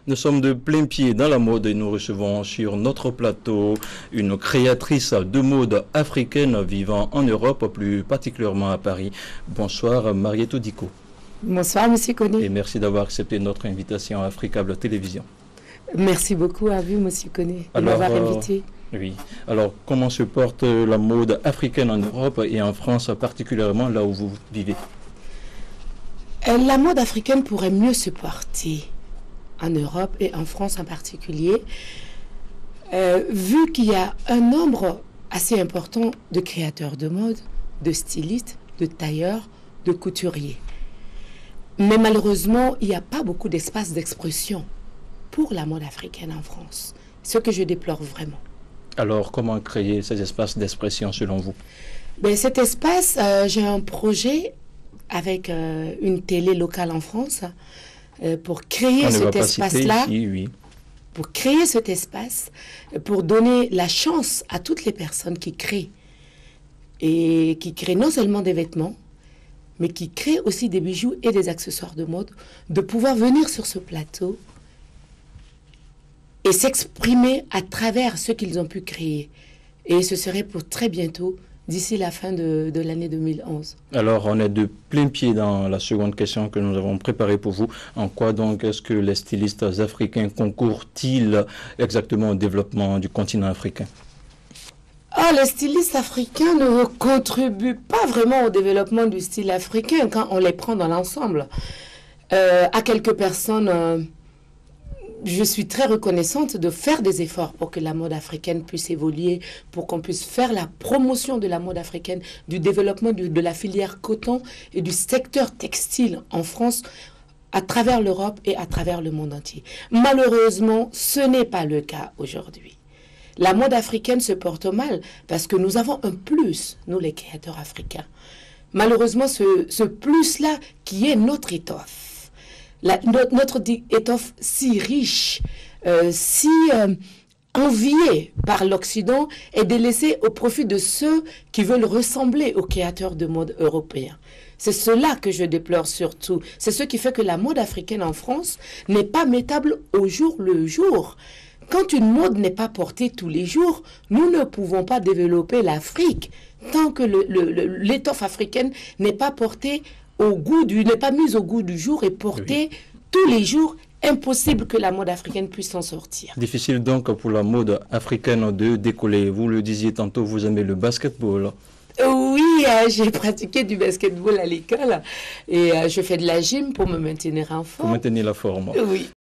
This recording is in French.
Nous sommes de plein pied dans la mode et nous recevons sur notre plateau une créatrice de mode africaine vivant en Europe, plus particulièrement à Paris. Bonsoir Mariétou Diko. Bonsoir Monsieur Koné. Et merci d'avoir accepté notre invitation à Africable Télévision. Merci beaucoup à vous Monsieur Koné de m'avoir invité. Oui. Alors comment se porte la mode africaine en Europe et en France, particulièrement là où vous vivez? La mode africaine pourrait mieux se porter en Europe et en France en particulier, vu qu'il y a un nombre assez important de créateurs de mode, de stylistes, de tailleurs, de couturiers. Mais malheureusement, il n'y a pas beaucoup d'espace d'expression pour la mode africaine en France, ce que je déplore vraiment. Alors, comment créer ces espaces d'expression selon vous? Cet espace, j'ai un projet avec une télé locale en France pour créer cet espace-là, oui. Pour créer cet espace, pour donner la chance à toutes les personnes qui créent, et qui créent non seulement des vêtements, mais qui créent aussi des bijoux et des accessoires de mode, de pouvoir venir sur ce plateau et s'exprimer à travers ce qu'ils ont pu créer. Et ce serait pour très bientôt, d'ici la fin de l'année 2011. Alors, on est de plein pied dans la seconde question que nous avons préparée pour vous. En quoi donc est-ce que les stylistes africains concourent-ils exactement au développement du continent africain? Les stylistes africains ne contribuent pas vraiment au développement du style africain quand on les prend dans l'ensemble. À quelques personnes... je suis très reconnaissante de faire des efforts pour que la mode africaine puisse évoluer, pour qu'on puisse faire la promotion de la mode africaine, du développement de la filière coton et du secteur textile en France, à travers l'Europe et à travers le monde entier. Malheureusement, ce n'est pas le cas aujourd'hui. La mode africaine se porte mal parce que nous avons un plus, nous les créateurs africains. Malheureusement, ce plus-là qui est notre étoffe. Notre étoffe si riche, si enviée par l'Occident est délaissée au profit de ceux qui veulent ressembler aux créateurs de mode européens. C'est cela que je déplore surtout. C'est ce qui fait que la mode africaine en France n'est pas mettable au jour le jour. Quand une mode n'est pas portée tous les jours, nous ne pouvons pas développer l'Afrique tant que l'étoffe africaine n'est pas portée n'est pas mise au goût du jour et portée tous les jours. Impossible que la mode africaine puisse s'en sortir. Difficile donc pour la mode africaine de décoller. Vous le disiez tantôt, vous aimez le basketball. Oui, j'ai pratiqué du basketball à l'école et je fais de la gym pour me maintenir en forme. Pour maintenir la forme. Oui.